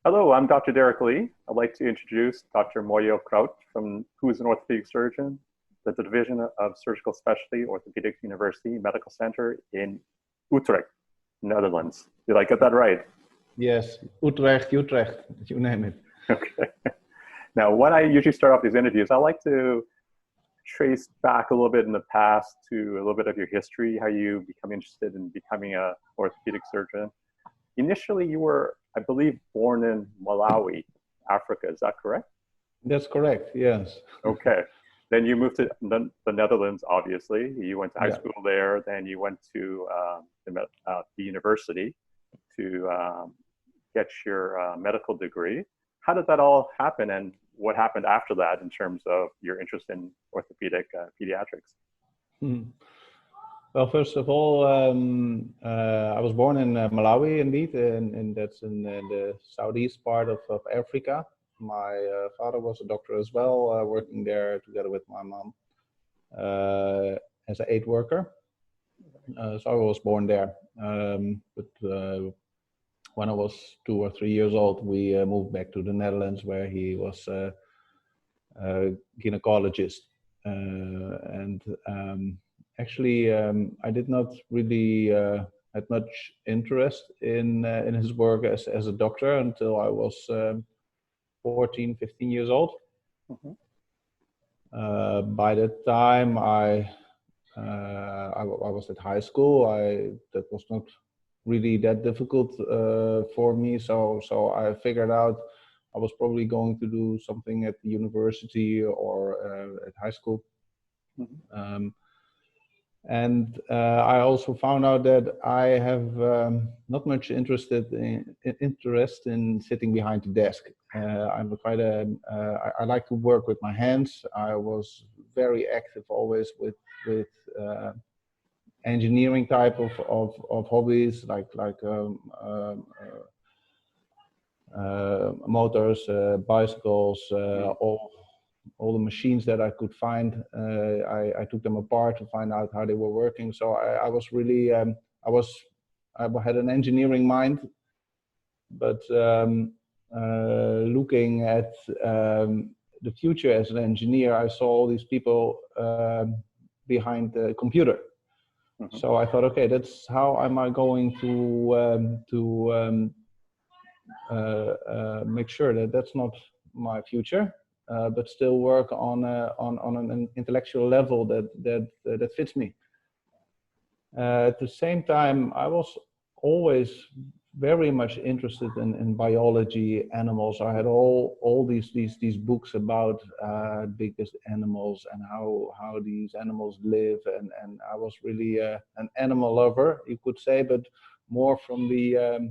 Hello, I'm Dr. Derek Lee. I'd like to introduce Dr. Moyo Kruyt, who is an orthopedic surgeon at the Division of Surgical Specialty, Orthopedic University Medical Center in Utrecht, Netherlands. Did I get that right? Yes, Utrecht, you name it. Okay. Now, when I usually start off these interviews, I like to trace back a little bit in the past to a little bit of your history, how you become interested in becoming an orthopedic surgeon. Initially, you were, I believe, born in Malawi, Africa. Is that correct? That's correct, yes. Okay. Then you moved to the Netherlands, obviously. You went to high school there. Then you went to the university to get your medical degree. How did that all happen, and what happened after that in terms of your interest in orthopedic pediatrics? Well, first of all, I was born in Malawi, indeed, and that's in the southeast part of Africa. My father was a doctor as well, working there together with my mom as an aid worker. So I was born there. But when I was 2 or 3 years old, we moved back to the Netherlands, where he was a gynecologist. Actually, I did not really had much interest in his work as a doctor until I was 14, 15 years old. Mm-hmm. By that time, I was at high school. That was not really that difficult for me. So I figured out I was probably going to do something at the university or at high school. Mm-hmm. And I also found out that I have not much interest in sitting behind the desk. I'm quite I like to work with my hands. I was very active always with engineering type of hobbies, like motors, bicycles, all the machines that I could find. I took them apart to find out how they were working. So I was really I had an engineering mind, but looking at the future as an engineer, I saw all these people behind the computer. Mm-hmm. So I thought, okay, that's how am I going to make sure that that's not my future. But still work on an intellectual level that fits me. At the same time, I was always very much interested in biology, animals. I had all these books about biggest animals and how these animals live, and I was really an animal lover, you could say, but more from the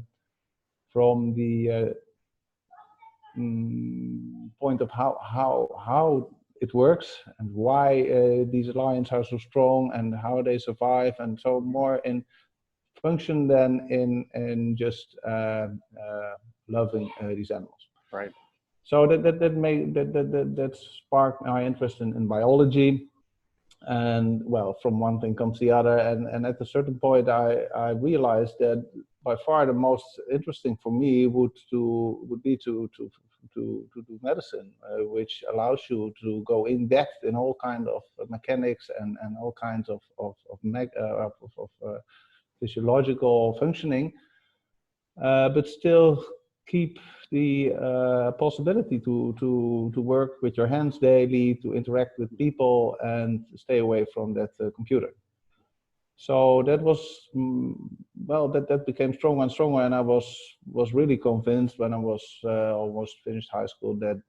point of how it works and why these lions are so strong and how they survive, and so more in function than in just loving these animals. Right. So that sparked my interest in biology, and well, from one thing comes the other, and at a certain point I realized that by far the most interesting for me would be to do medicine, which allows you to go in depth in all kinds of mechanics and all kinds of physiological functioning, but still keep the possibility to work with your hands daily, to interact with people, and stay away from that computer. So that was, well, that became stronger and stronger, and I was really convinced when I was almost finished high school that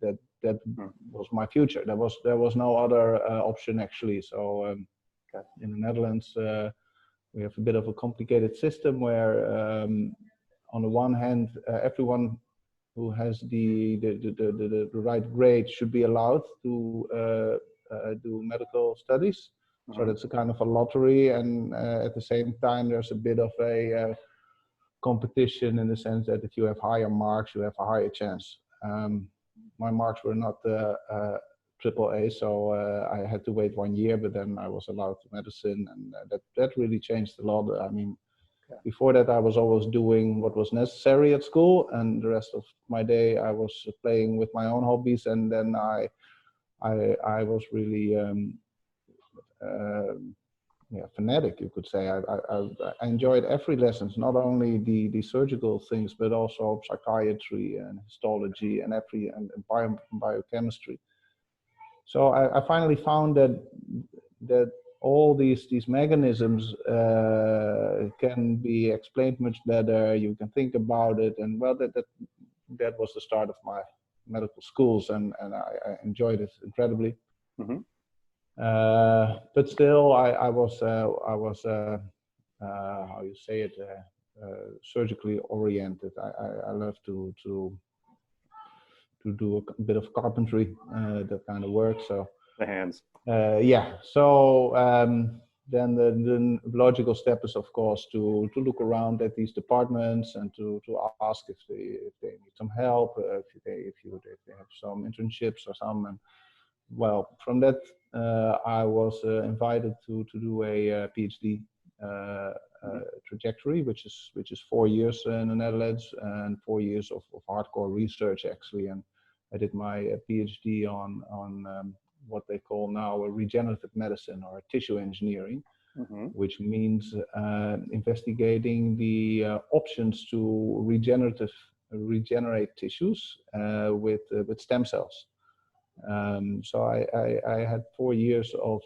was my future. There was no other option, actually. So in the Netherlands, we have a bit of a complicated system where, on the one hand, everyone who has the right grade should be allowed to do medical studies. So that's a kind of a lottery, and at the same time, there's a bit of a competition in the sense that if you have higher marks, you have a higher chance. My marks were not AAA, so I had to wait 1 year, but then I was allowed to medicine, and that really changed a lot. I mean, Before that, I was always doing what was necessary at school, and the rest of my day I was playing with my own hobbies. And then I was really fanatic, you could say. I enjoyed every lessons, not only the surgical things, but also psychiatry and histology and biochemistry. So I finally found that all these mechanisms can be explained much better. You can think about it, and well, that was the start of my medical schools, and I enjoyed it incredibly. Mm-hmm. But still, I was how you say it, surgically oriented. I love to do a bit of carpentry, that kind of work. So The hands. yeah. So then the logical step is, of course, to look around at these departments and to ask if they need some help, if they have some internships or some. And well, from that I was invited to do a PhD trajectory, which is 4 years in the Netherlands and 4 years of hardcore research, actually. And I did my PhD on what they call now a regenerative medicine or tissue engineering, Mm-hmm. which means investigating the options to regenerate tissues with stem cells. So I had 4 years of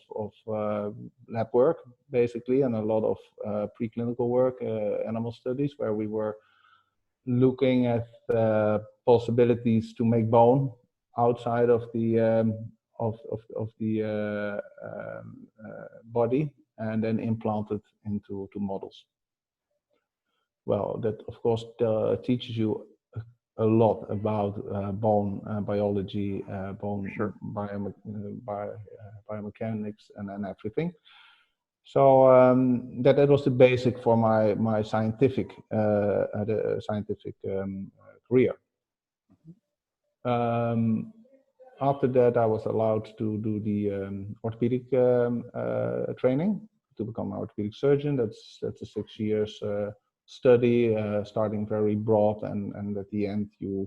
lab work, basically, and a lot of preclinical work, animal studies, where we were looking at possibilities to make bone outside of the body and then implant it into models. Well, that of course teaches you a lot about bone biology, bone Sure. biomechanics, and everything. So that was the basic for my scientific career. After that, I was allowed to do the orthopedic training to become an orthopedic surgeon. That's a 6 years study, starting very broad, and at the end you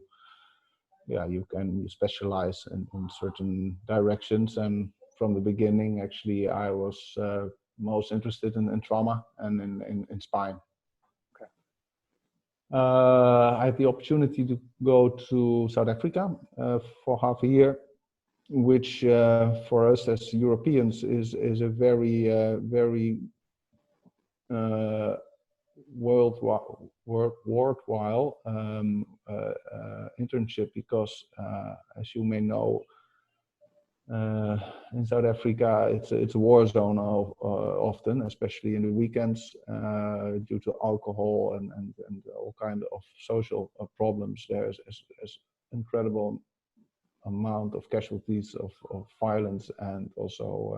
can specialize in certain directions. And from the beginning, actually, I was most interested in trauma and in spine. Okay. I had the opportunity to go to South Africa for half a year, which for us as Europeans is a very worthwhile internship, because as you may know, in South Africa it's a war zone often, especially in the weekends, due to alcohol and all kind of social problems. There's incredible amount of casualties of violence, and also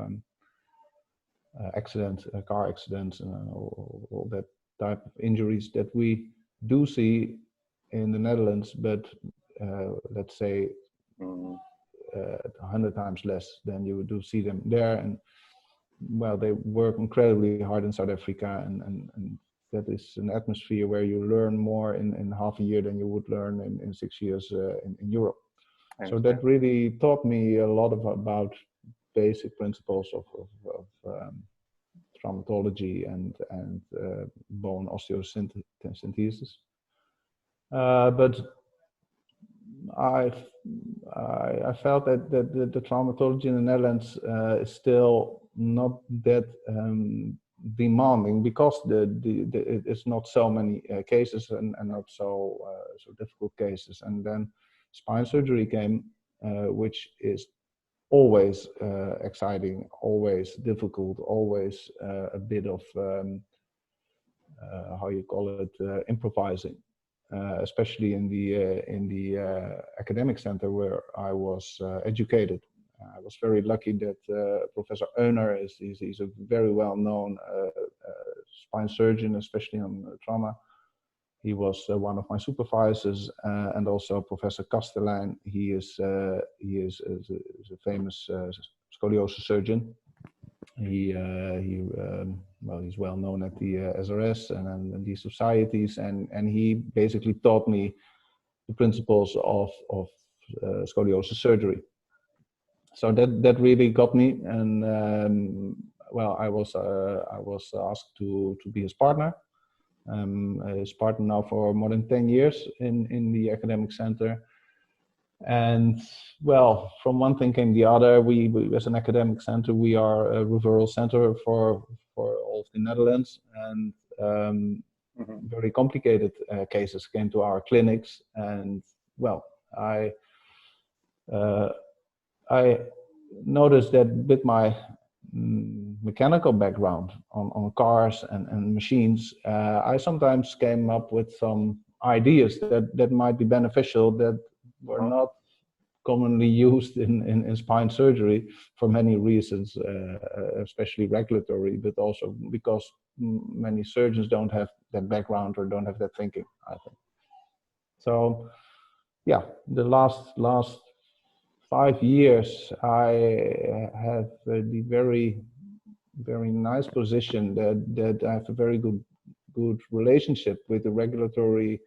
accidents, car accidents, all that type of injuries that we do see in the Netherlands, but let's say 100 times less than you do see them there. And well, they work incredibly hard in South Africa, and that is an atmosphere where you learn more in half a year than you would learn in 6 years in Europe. So that really taught me a lot about basic principles of traumatology and bone osteosynthesis. But I felt that the traumatology in the Netherlands is still not that demanding, because it's not so many cases and not so difficult cases. And then spine surgery came, which is always exciting, always difficult, always a bit of how you call it, improvising, especially in the academic center where I was educated. I was very lucky that Professor Euner he's a very well-known spine surgeon, especially on trauma. He was one of my supervisors, and also Professor Kastelein. He is a famous scoliosis surgeon. Well, he's well known at the SRS and these societies, and he basically taught me the principles of scoliosis surgery. So that really got me, and well, I was asked to be his partner. His partner now for more than 10 years in the academic center. And well, from one thing came the other. We as an academic center, we are a referral center for all of the Netherlands, and very complicated cases came to our clinics. And well, I noticed that with my mechanical background on cars and machines, I sometimes came up with some ideas that might be beneficial that were not commonly used in spine surgery for many reasons, especially regulatory, but also because many surgeons don't have that background or don't have that thinking, I think. So yeah, the last 5 years I have the very nice position that I have a very good relationship with the regulatory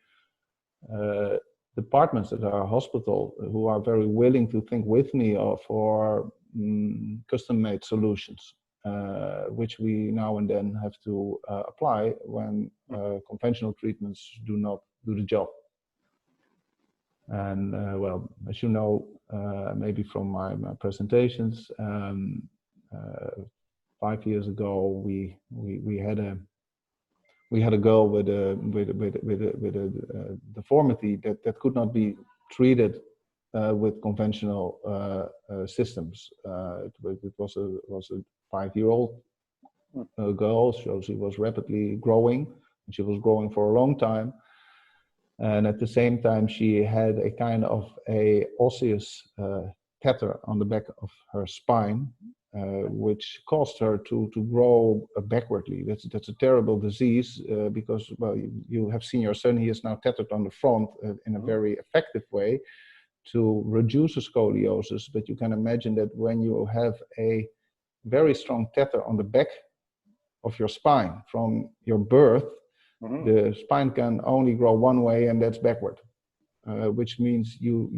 departments at our hospital, who are very willing to think with me for custom-made solutions, which we now and then have to apply when conventional treatments do not do the job. And well, as you know, maybe from my presentations, 5 years ago, we had a girl with a deformity that could not be treated with conventional systems. It was a 5-year-old girl, so she was rapidly growing, and she was growing for a long time. And at the same time, she had a kind of a osseous tether on the back of her spine, which caused her to grow backwardly. That's a terrible disease because, well, you have seen your son. He is now tethered on the front in a very effective way to reduce the scoliosis. But you can imagine that when you have a very strong tether on the back of your spine from your birth, the spine can only grow one way, and that's backward, which means you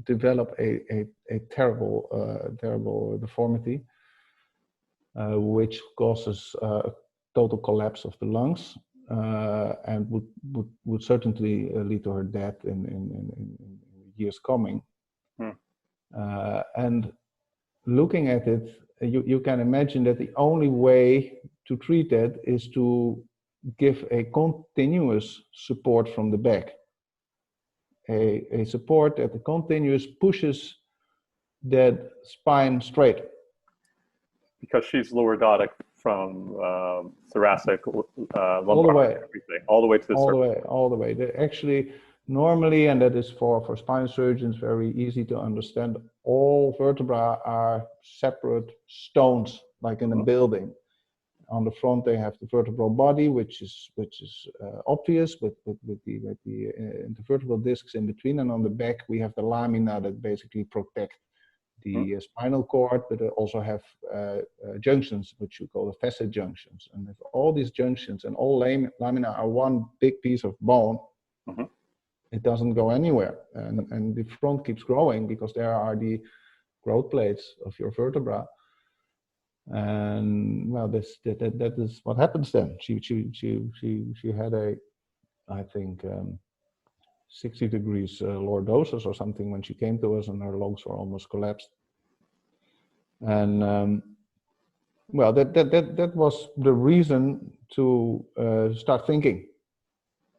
develop a terrible deformity, which causes total collapse of the lungs, and would certainly lead to her death in years coming. And looking at it, you can imagine that the only way to treat that is to give a continuous support from the back, a support that the continuous pushes that spine straight. Because she's lordotic from thoracic, lumbar, all the way, everything, all the way to the surface. All the way. Actually, normally, and that is for spine surgeons very easy to understand, all vertebrae are separate stones, like in a building. On the front, they have the vertebral body, which is obvious, with the intervertebral discs in between, and on the back we have the lamina that basically protect the spinal cord, but they also have junctions, which you call the facet junctions. And if all these junctions and all lamina are one big piece of bone, it doesn't go anywhere, and the front keeps growing because there are the growth plates of your vertebra. And well, that is what happens then. She had I think 60 degrees lordosis or something when she came to us, and her lungs were almost collapsed. And well, that was the reason to start thinking.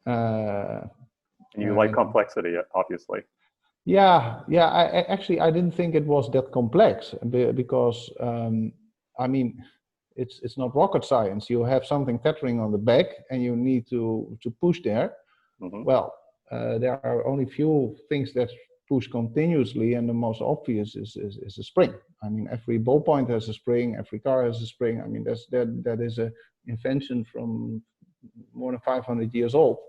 And you like complexity, obviously. Yeah. I didn't think it was that complex because I mean, it's not rocket science. You have something tethering on the back, and you need to push there. Well, there are only few things that push continuously, and the most obvious is a spring. I mean, every ballpoint has a spring, every car has a spring. I mean, that is an invention from more than 500 years old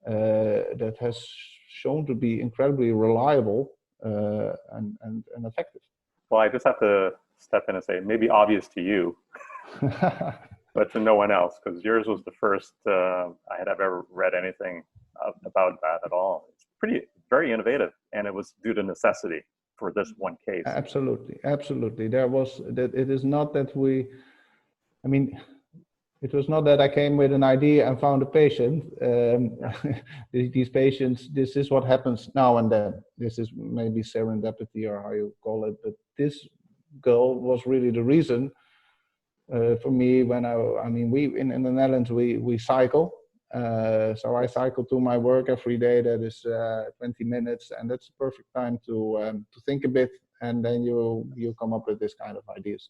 that has shown to be incredibly reliable and effective. Well, I just have to step in and say, maybe obvious to you, but to no one else, because yours was the first I had ever read anything about that at all. It's very innovative, and it was due to necessity for this one case. Absolutely, absolutely. There was that. It is not that I mean, it was not that I came with an idea and found a patient. These patients, this is what happens now and then. This is maybe serendipity or how you call it. But this girl was really the reason for me when we in the Netherlands, we cycle. So I cycle to my work every day. That is 20 minutes, and that's the perfect time to think a bit, and then you come up with this kind of ideas.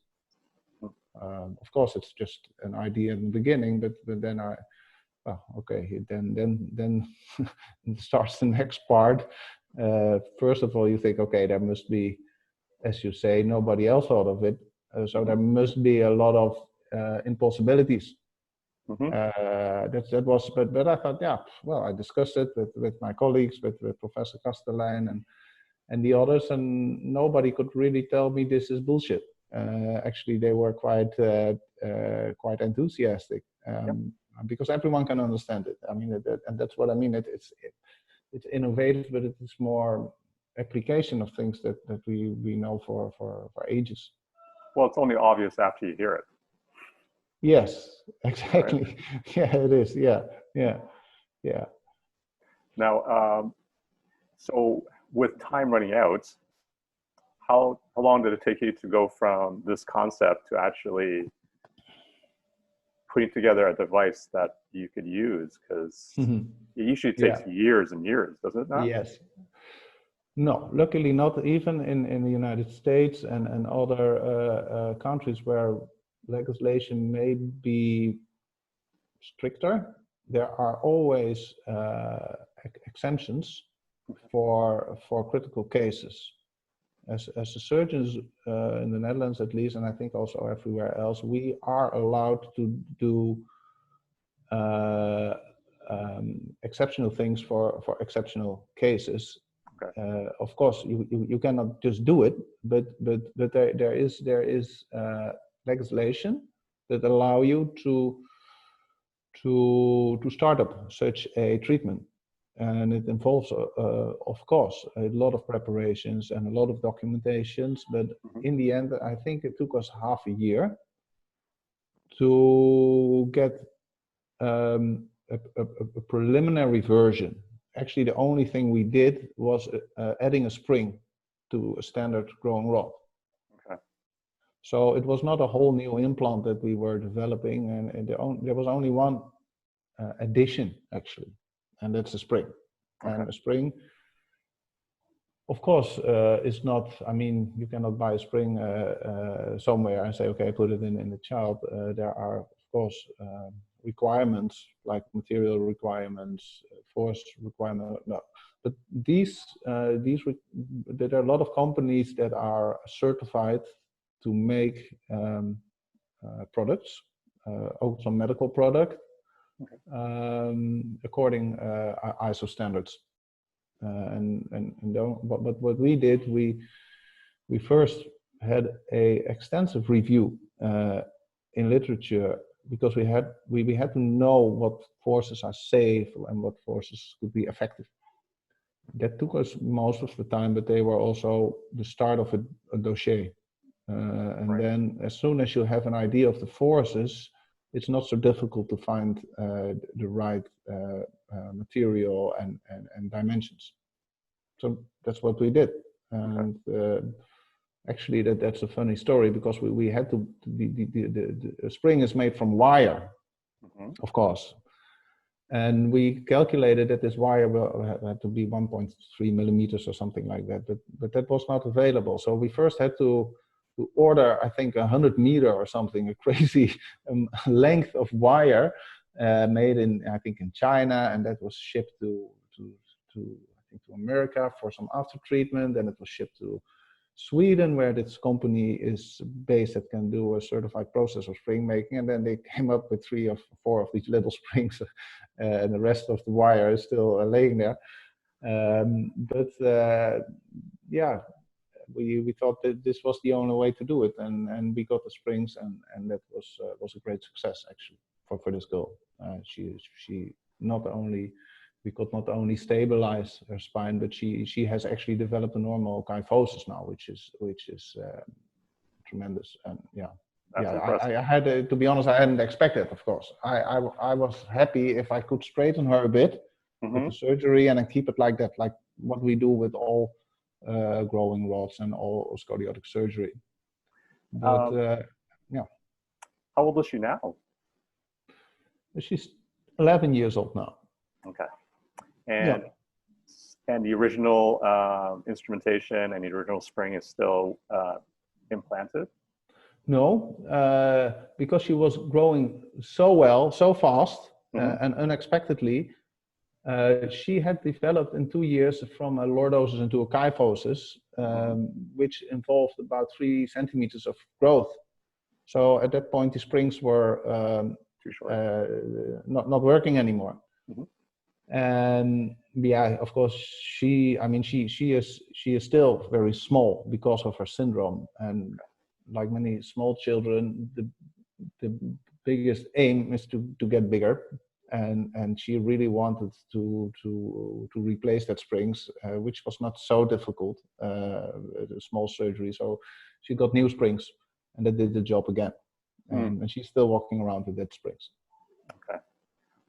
Of course, it's just an idea in the beginning, but then then starts the next part. First of all, you think, okay, there must be, as you say, nobody else thought of it, so there must be a lot of impossibilities. That was, but I thought, yeah, well, I discussed it with my colleagues, with Professor Kastelein and the others, and nobody could really tell me this is bullshit. Actually, they were quite enthusiastic, because everyone can understand it. I mean, and that's what I mean. It's innovative, but it is more application of things that we know for ages. Well, it's only obvious after you hear it. Yes, exactly. Right. Yeah, it is. Yeah. Now, so with time running out, how long did it take you to go from this concept to actually putting together a device that you could use? Because it usually takes years and years, doesn't it not? Yes. No, luckily not. Even in the United States and other countries where legislation may be stricter, there are always exemptions for critical cases. As the surgeons in the Netherlands, at least, and I think also everywhere else, we are allowed to do exceptional things for exceptional cases. Okay. Of course, you cannot just do it, but there is legislation that allow you to start up such a treatment. And it involves, of course, a lot of preparations and a lot of documentations. But in the end, I think it took us half a year to get a preliminary version. Actually, the only thing we did was adding a spring to a standard growing rod. Okay. So it was not a whole new implant that we were developing, and there was only one addition, actually. And that's a spring. Okay. And a spring, of course, is not, I mean, you cannot buy a spring somewhere and say, okay, put it in the child. There are, of course, requirements like material requirements, force requirement. No. But there are a lot of companies that are certified to make products, also medical product. Okay. According ISO standards, but what we did, we first had a extensive review in literature, because we had to know what forces are safe and what forces could be effective. That took us most of the time, but they were also the start of a dossier. And right. Then as soon as you have an idea of the forces, it's not so difficult to find the right material and dimensions. So that's what we did. And actually, that's a funny story, because we had to, the spring is made from wire, of course. And we calculated that this wire had to be 1.3 millimeters or something like that, but that was not available. So we first had to order, I think, 100 meter or something, a crazy length of wire made in, I think, in China, and that was shipped to America for some after treatment. Then it was shipped to Sweden, where this company is based that can do a certified process of spring making, and then they came up with 3 or 4 of these little springs, and the rest of the wire is still laying there. Yeah. we thought that this was the only way to do it, and we got the springs, and that was a great success actually for this girl. She not only we could not only stabilize her spine, but she has actually developed a normal kyphosis now, which is tremendous. And I had to be honest, I hadn't expected. Of course, I was happy if I could straighten her a bit with the surgery and then keep it like that, like what we do with all growing rods and all scoliotic surgery. But how old is she now? She's 11 years old now. Okay. And the original instrumentation and the original spring is still implanted? No, because she was growing so well, so fast, and unexpectedly, she had developed in 2 years from a lordosis into a kyphosis, which involved about 3 centimeters of growth. So at that point, the springs were Too short. not working anymore. And of course, she is still very small because of her syndrome. And like many small children, the biggest aim is to get bigger. And she really wanted to replace that springs, which was not so difficult, a small surgery. So she got new springs, and that did the job again. And she's still walking around with that springs. Okay.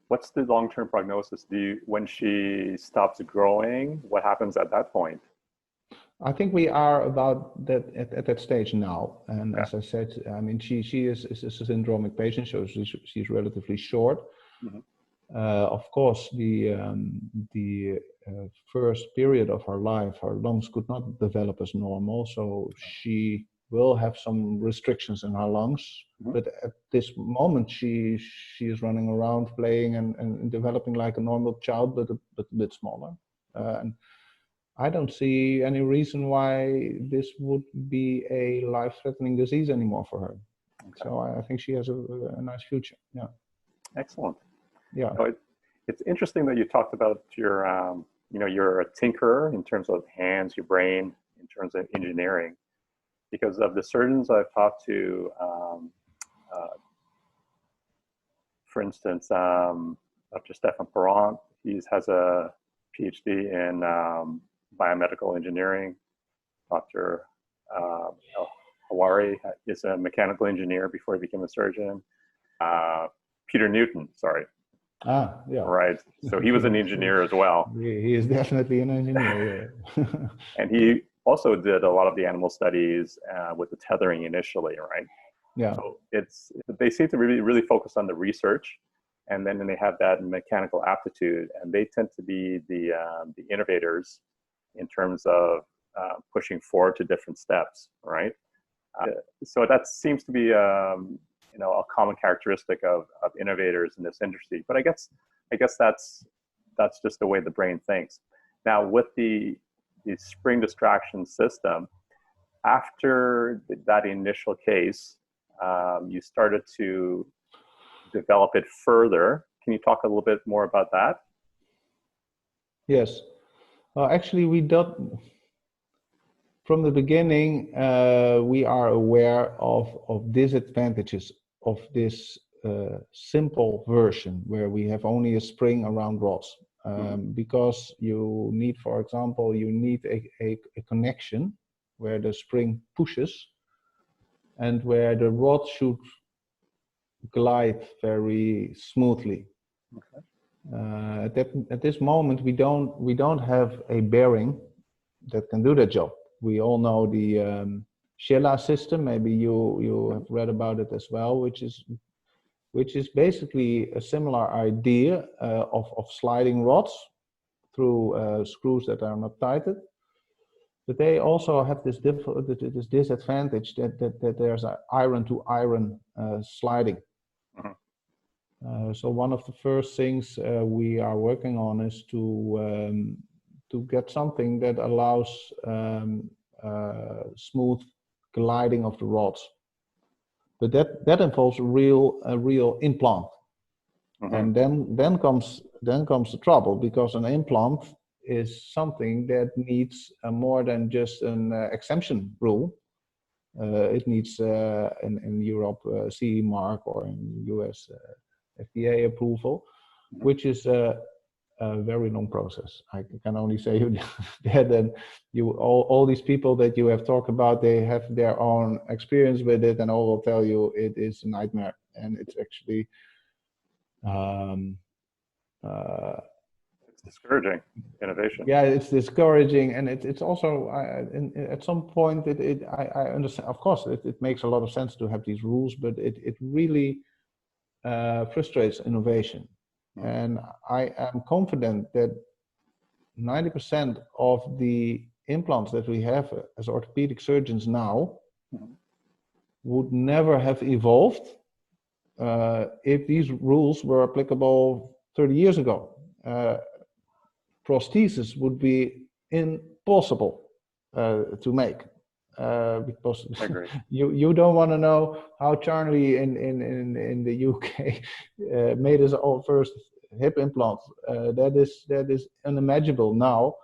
What's the long-term prognosis? When she stops growing, what happens at that point? I think we are about that at that stage now. And as I said, I mean, she is a syndromic patient, so she's relatively short. Of course, the first period of her life, her lungs could not develop as normal, so she will have some restrictions in her lungs. But at this moment, she is running around, playing and developing like a normal child, but a bit smaller. And I don't see any reason why this would be a life-threatening disease anymore for her. Okay. So I think she has a nice future. Yeah. Excellent. Yeah. So it's interesting that you talked about your, you're a tinkerer in terms of hands, your brain, in terms of engineering, because of the surgeons I've talked to, for instance, Dr. Stefan Perron, he has a PhD in biomedical engineering. Dr. Hawari is a mechanical engineer before he became a surgeon. Peter Newton, sorry. Yeah. Right. So he was an engineer as well. He is definitely an engineer. Yeah. And he also did a lot of the animal studies with the tethering initially, right? Yeah. So they seem to really focus on the research, and then they have that mechanical aptitude, and they tend to be the innovators in terms of pushing forward to different steps, right? So that seems to be a common characteristic of innovators in this industry. But I guess that's just the way the brain thinks. Now with the spring distraction system, after that initial case, you started to develop it further. Can you talk a little bit more about that? Yes. Actually, we don't. From the beginning, we are aware of disadvantages of this simple version where we have only a spring around rods. Because you need, for example, a connection where the spring pushes and where the rod should glide very smoothly. Okay. At this moment, we don't have a bearing that can do that job. We all know the Sheila system. Maybe you have read about it as well, which is basically a similar idea of sliding rods through screws that are not tighted. But they also have this disadvantage that there's an iron to iron sliding. So one of the first things we are working on is to get something that allows smooth gliding of the rods. But that involves a real implant. And then comes the trouble, because an implant is something that needs more than just an exemption rule. It needs in Europe CE mark, or in US FDA approval, which is a very long process. I can only say you that, and all these people that you have talked about, they have their own experience with it, and all will tell you it is a nightmare, and it's actually it's discouraging innovation. Yeah, it's discouraging, and it's also at some point I understand. Of course, it makes a lot of sense to have these rules, but it really frustrates innovation. And I am confident that 90% of the implants that we have as orthopedic surgeons now would never have evolved if these rules were applicable 30 years ago. Prosthesis would be impossible to make because you don't want to know how Charlie in the UK made his own first hip implant. That is unimaginable now,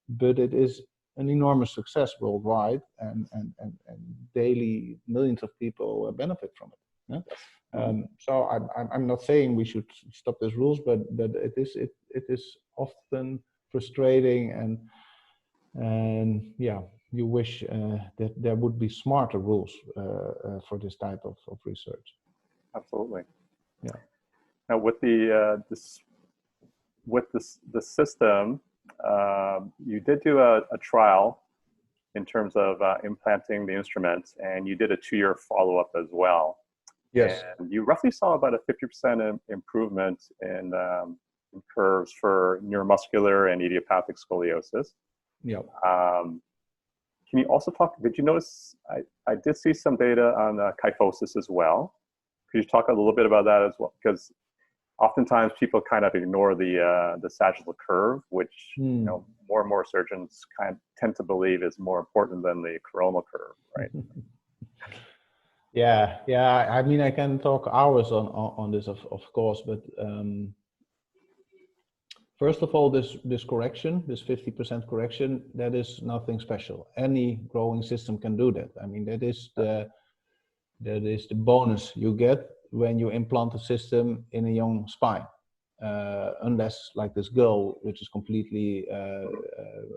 but it is an enormous success worldwide, and daily millions of people benefit from it. Yeah? So I'm not saying we should stop these rules, but it is often frustrating, and yeah, you wish that there would be smarter rules for this type of research. Absolutely. Yeah. Now with the system, you did do a trial in terms of implanting the instrument, and you did a 2-year follow-up as well. Yes. And you roughly saw about a 50% improvement in curves for neuromuscular and idiopathic scoliosis. Yeah. Can you also talk, did you notice, I did see some data on kyphosis as well. Could you talk a little bit about that as well? Because oftentimes people kind of ignore the sagittal curve, which you know, more and more surgeons tend to believe is more important than the coronal curve, right? Yeah. I mean, I can talk hours on this, of course, but first of all, this correction, this 50% correction, that is nothing special. Any growing system can do that. I mean, that is the bonus you get when you implant a system in a young spine. Unless, like this girl, which is completely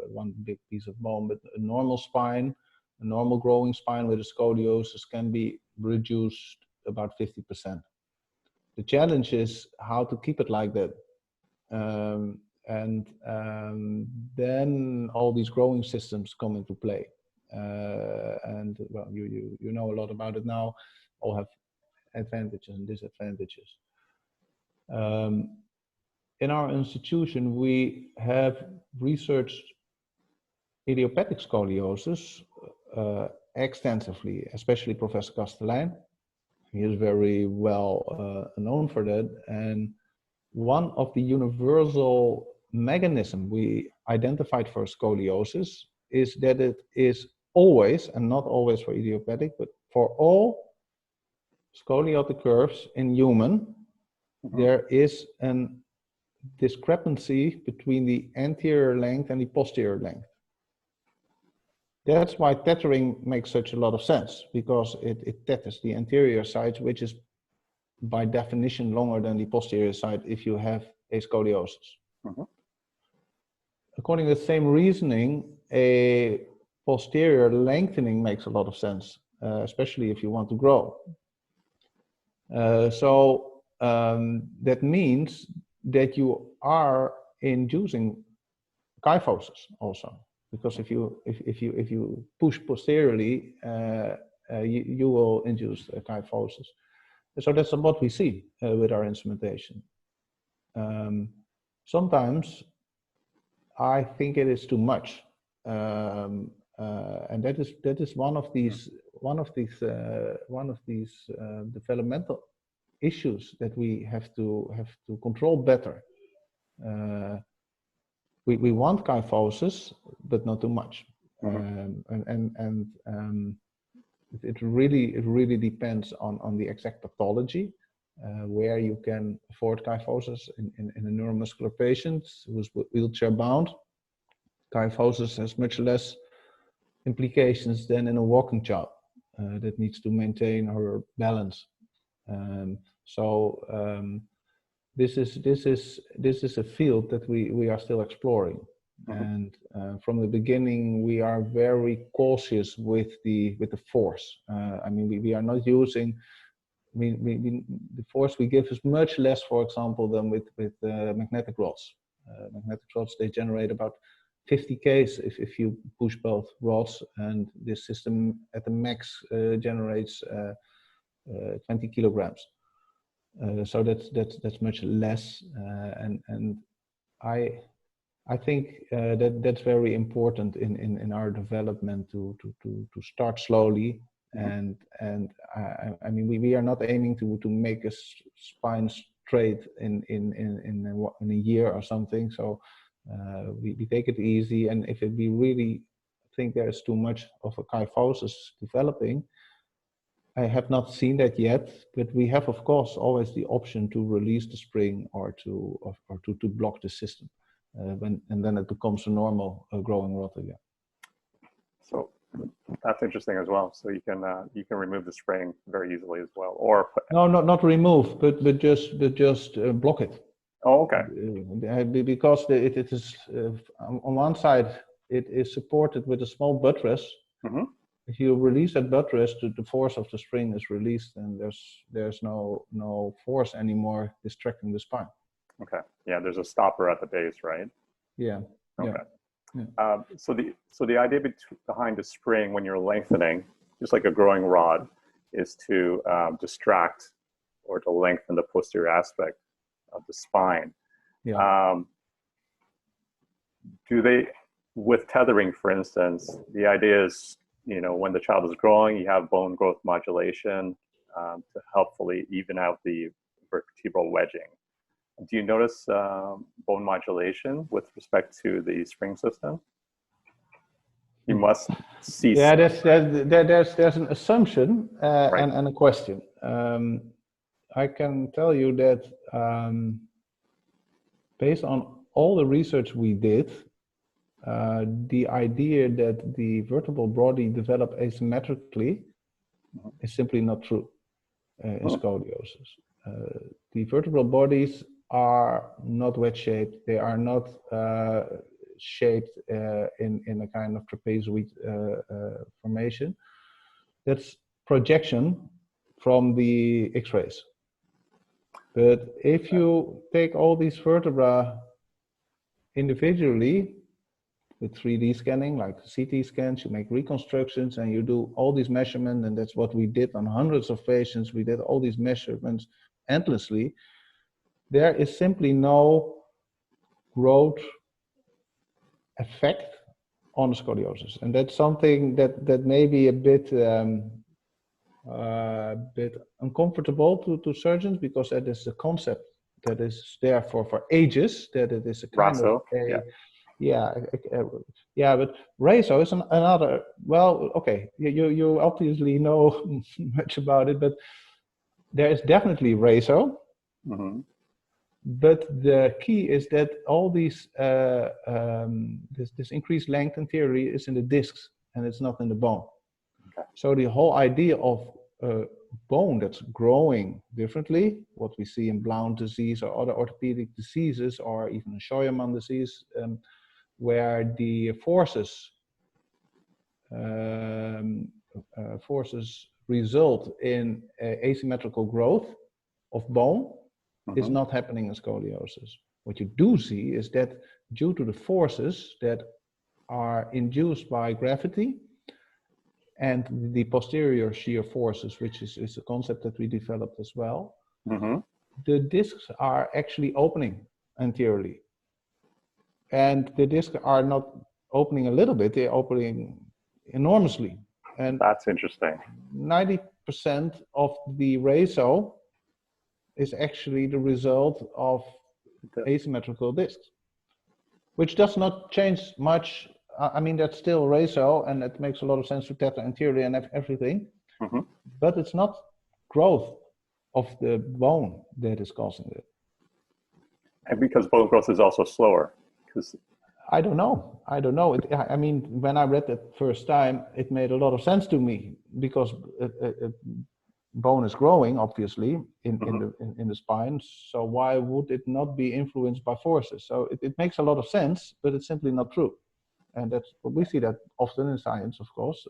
one big piece of bone, but a normal spine, a normal growing spine with a scoliosis can be reduced about 50%. The challenge is how to keep it like that. Then all these growing systems come into play. And well, you know a lot about it now, all have advantages and disadvantages. In our institution, we have researched idiopathic scoliosis extensively, especially Professor Castellijn. He is very well known for that. And one of the universal mechanisms we identified for scoliosis is that it is always, and not always for idiopathic, but for all scoliotic curves in human, there is a discrepancy between the anterior length and the posterior length. That's why tethering makes such a lot of sense, because it tethers the anterior side, which is by definition longer than the posterior side if you have a scoliosis. According to the same reasoning, a posterior lengthening makes a lot of sense, especially if you want to grow. So that means that you are inducing kyphosis also, because if you push posteriorly, you will induce kyphosis. So that's what we see with our instrumentation. Sometimes I think it is too much, and that is one of these developmental issues that we have to control better. We want kyphosis, but not too much. It really depends on the exact pathology, where you can afford kyphosis in a neuromuscular patient who's wheelchair bound. kyphosis has much less implications than in a walking child that needs to maintain her balance. This is a field that we are still exploring, and from the beginning we are very cautious with the force. I mean, we are not using. The force we give is much less, for example, than with magnetic rods. Magnetic rods, they generate about 50 Ks if you push both rods, and this system at the max generates 20 kilograms. So that's much less, and I think that's very important in our development to start slowly. And I mean, we are not aiming to make a spine straight in a year or something. So we take it easy, and if we really think there's too much of a kyphosis developing, I have not seen that yet, but we have, of course, always the option to release the spring or to block the system, and then it becomes a normal growing rod again. So that's interesting as well. So you can remove the spring very easily as well, or no, not remove, but just block it. Oh, okay. Because it is on one side it is supported with a small buttress. If you release that buttress, the force of the spring is released, and there's no force anymore distracting the spine. Okay. Yeah, there's a stopper at the base, right? Yeah. Okay. Yeah. So the idea behind the spring when you're lengthening, just like a growing rod, is to distract or to lengthen the posterior aspect of the spine. Yeah. With tethering, for instance, the idea is, when the child is growing, you have bone growth modulation to helpfully even out the vertebral wedging. Do you notice bone modulation with respect to the spring system? You must see. Yeah, there's an assumption right. and a question. I can tell you that based on all the research we did, the idea that the vertebral body develop asymmetrically is simply not true in scoliosis. The vertebral bodies are not wedge-shaped. They are not shaped in a kind of trapezoid formation. That's projection from the X-rays. But if you take all these vertebrae individually with 3D scanning, like CT scans, you make reconstructions and you do all these measurements, and that's what we did on hundreds of patients. We did all these measurements endlessly. There is simply no growth effect on scoliosis, and that's something that may be a bit uncomfortable to surgeons, because that is a concept that is there for ages, that it is a kind RASO, of a but RASO is another. Well, okay, you obviously know much about it, but there is definitely RASO. But the key is that all these this increased length in theory is in the discs and it's not in the bone. Okay. So the whole idea of bone that's growing differently, what we see in Blount disease or other orthopedic diseases, or even Scheuermann disease, where the forces result in asymmetrical growth of bone, is not happening in scoliosis. What you do see is that due to the forces that are induced by gravity and the posterior shear forces, which is a concept that we developed as well, the discs are actually opening anteriorly. And the discs are not opening a little bit, they're opening enormously. And that's interesting. 90% of the RASO is actually the result of asymmetrical discs, which does not change much. I mean, that's still RASO, and it makes a lot of sense to tether anteriorly and everything, but it's not growth of the bone that is causing it. And because bone growth is also slower. I don't know. I don't know. I mean, when I read it first time, it made a lot of sense to me because bone is growing, obviously, in the spine. So why would it not be influenced by forces? So it makes a lot of sense, but it's simply not true. And that's what we see that often in science, of course.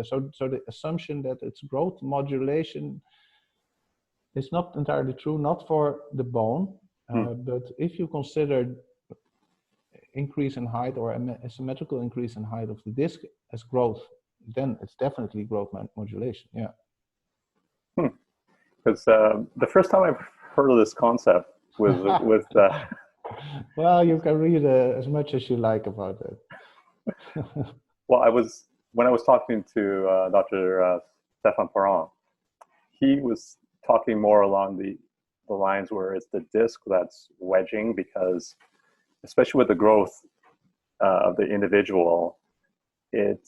So the assumption that it's growth modulation is not entirely true, not for the bone, but if you consider increase in height or a symmetrical increase in height of the disc as growth, then it's definitely growth modulation. Yeah. Because the first time I've heard of this concept was with. Well, you can read as much as you like about it. Well, when I was talking to Dr. Stefan Parent, he was talking more along the lines where it's the disc that's wedging, because especially with the growth of the individual, it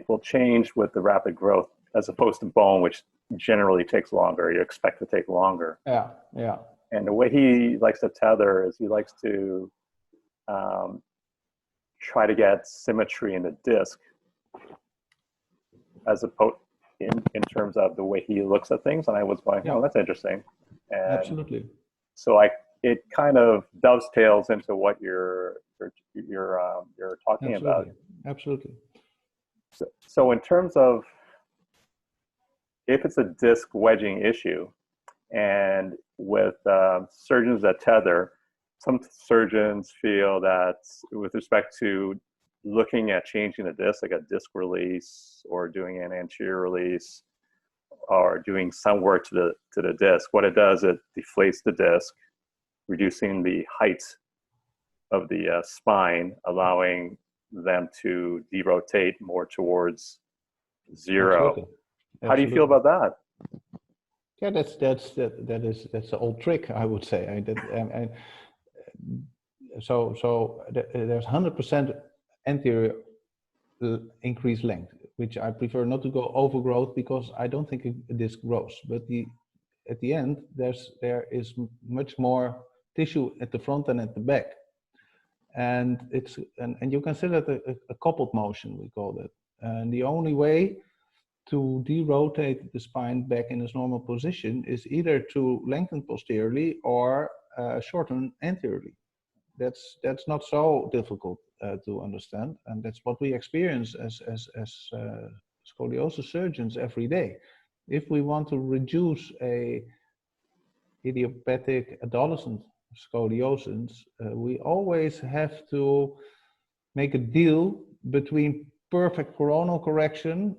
will change with the rapid growth as opposed to bone, which generally takes longer. You expect to take longer. Yeah, yeah. And the way he likes to tether is he likes to try to get symmetry in the disc, as opposed in terms of the way he looks at things. And I was going, oh, that's interesting. And absolutely. So it kind of dovetails into what you're talking about. Absolutely. So in terms of if it's a disc wedging issue, and with surgeons that tether, some surgeons feel that with respect to looking at changing the disc, like a disc release or doing an anterior release or doing some work to the disc, what it does, it deflates the disc, reducing the height of the spine, allowing them to derotate more towards zero. Absolutely. How do you feel about that? Yeah, that's the old trick, I would say. So there's 100% anterior increased length, which I prefer not to go overgrowth because I don't think a disc grows. But at the end, there is much more tissue at the front and at the back, and you consider it a coupled motion, we call it. And the only way to derotate the spine back in its normal position is either to lengthen posteriorly or shorten anteriorly. That's not so difficult to understand, and that's what we experience as scoliosis surgeons every day. If we want to reduce a idiopathic adolescent scoliosis, we always have to make a deal between perfect coronal correction,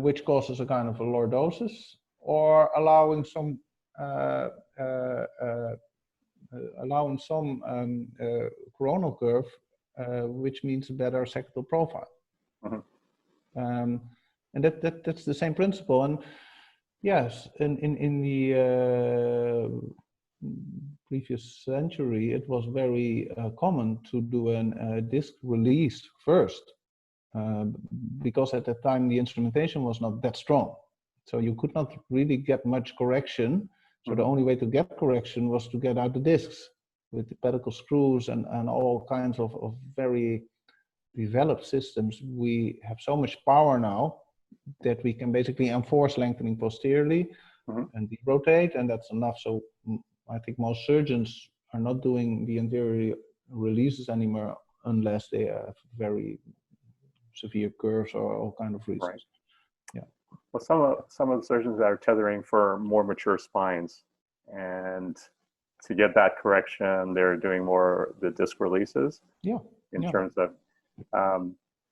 which causes a kind of a lordosis, or allowing some coronal curve, which means a better sagittal profile. And that's the same principle. And yes, in the previous century, it was very common to do a disc release first, because at that time the instrumentation was not that strong, so you could not really get much correction. So the only way to get correction was to get out the discs with the pedicle screws and all kinds of very developed systems. We have so much power now that we can basically enforce lengthening posteriorly and derotate, and that's enough. So I think most surgeons are not doing the anterior releases anymore unless they have very severe curves or all kind of reasons. Right. Yeah. Well, some of the surgeons that are tethering for more mature spines, and to get that correction, they're doing more the disc releases. Yeah. In terms of,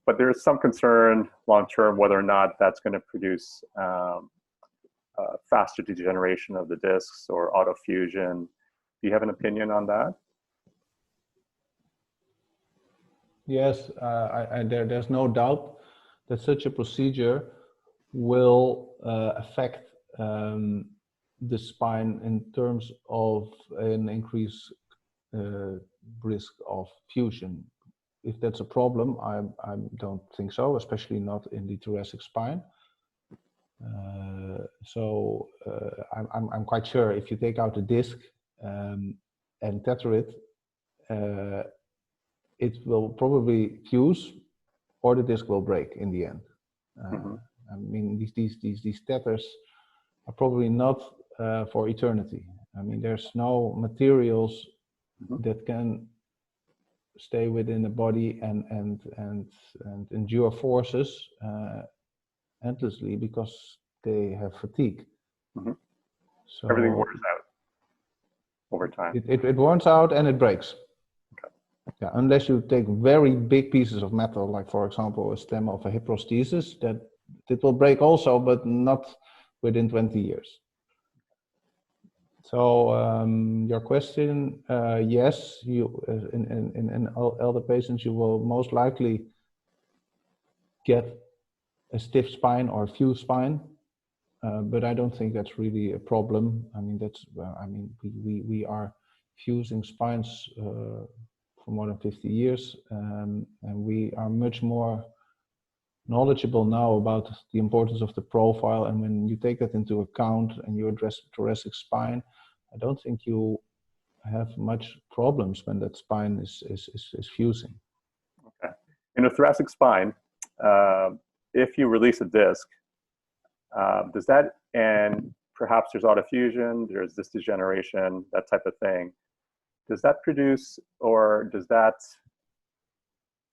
but there's some concern long term whether or not that's going to produce faster degeneration of the discs or autofusion. Do you have an opinion on that? Yes, there's no doubt that such a procedure will affect the spine in terms of an increased risk of fusion. If that's a problem, I don't think so, especially not in the thoracic spine. I'm quite sure if you take out the disc and tether it, it will probably fuse, or the disc will break in the end. I mean, these tethers are probably not for eternity. I mean, there's no materials that can stay within the body and endure forces endlessly, because they have fatigue. So everything wears out over time. It wears out and it breaks. Yeah, unless you take very big pieces of metal, like for example a stem of a hip prosthesis, that it will break also, but not within 20 years. So your question, yes, you in elder patients you will most likely get a stiff spine or a fused spine, but I don't think that's really a problem. I mean, we are fusing spines for more than 50 years, and we are much more knowledgeable now about the importance of the profile. And when you take that into account and you address the thoracic spine, I don't think you have much problems when that spine is fusing. Okay. In a thoracic spine, if you release a disc, does that, and perhaps there's autofusion, there's this degeneration, that type of thing, does that produce, or does that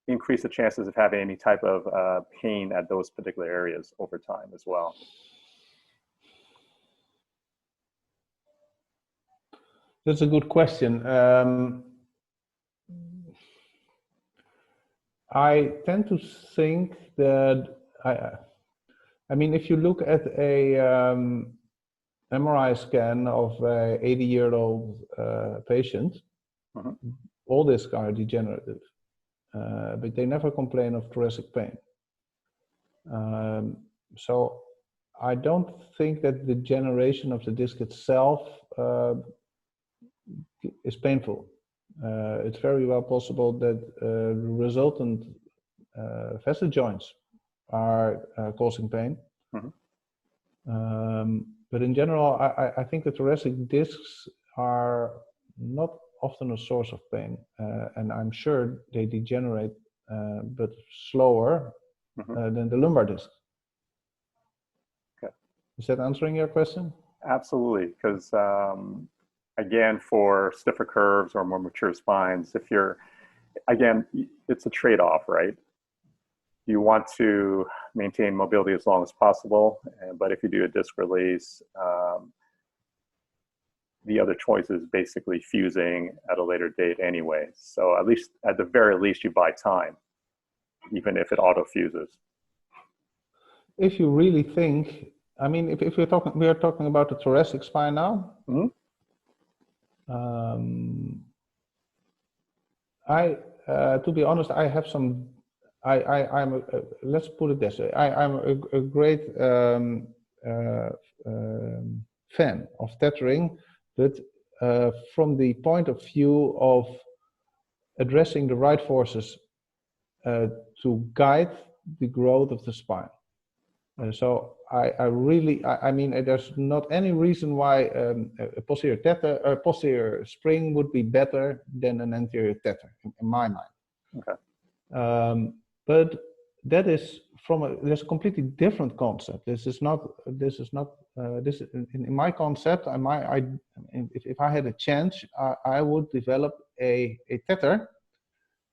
increase the chances of having any type of pain at those particular areas over time as well? That's a good question. I tend to think that, I mean, if you look at a MRI scan of a 80-year-old patient, all discs are degenerative, but they never complain of thoracic pain. So I don't think that the degeneration of the disc itself is painful. It's very well possible that resultant facet joints are causing pain. But in general, I think the thoracic discs are not often a source of pain, and I'm sure they degenerate, but slower than the lumbar disc. Okay. Is that answering your question? Absolutely, because again, for stiffer curves or more mature spines, if you're, again, it's a trade-off, right? You want to maintain mobility as long as possible, but if you do a disc release, the other choice is basically fusing at a later date anyway. So at least, at the very least, you buy time, even if it auto-fuses. If you really think, I mean, if we are talking about the thoracic spine now. To be honest, I have some. Let's put it this way. I'm a great fan of tethering, but from the point of view of addressing the right forces to guide the growth of the spine. So I mean, there's not any reason why a posterior tether or posterior spring would be better than an anterior tether in my mind. Okay. But that is there's a completely different concept. This is in my concept. If I had a chance, I would develop a tether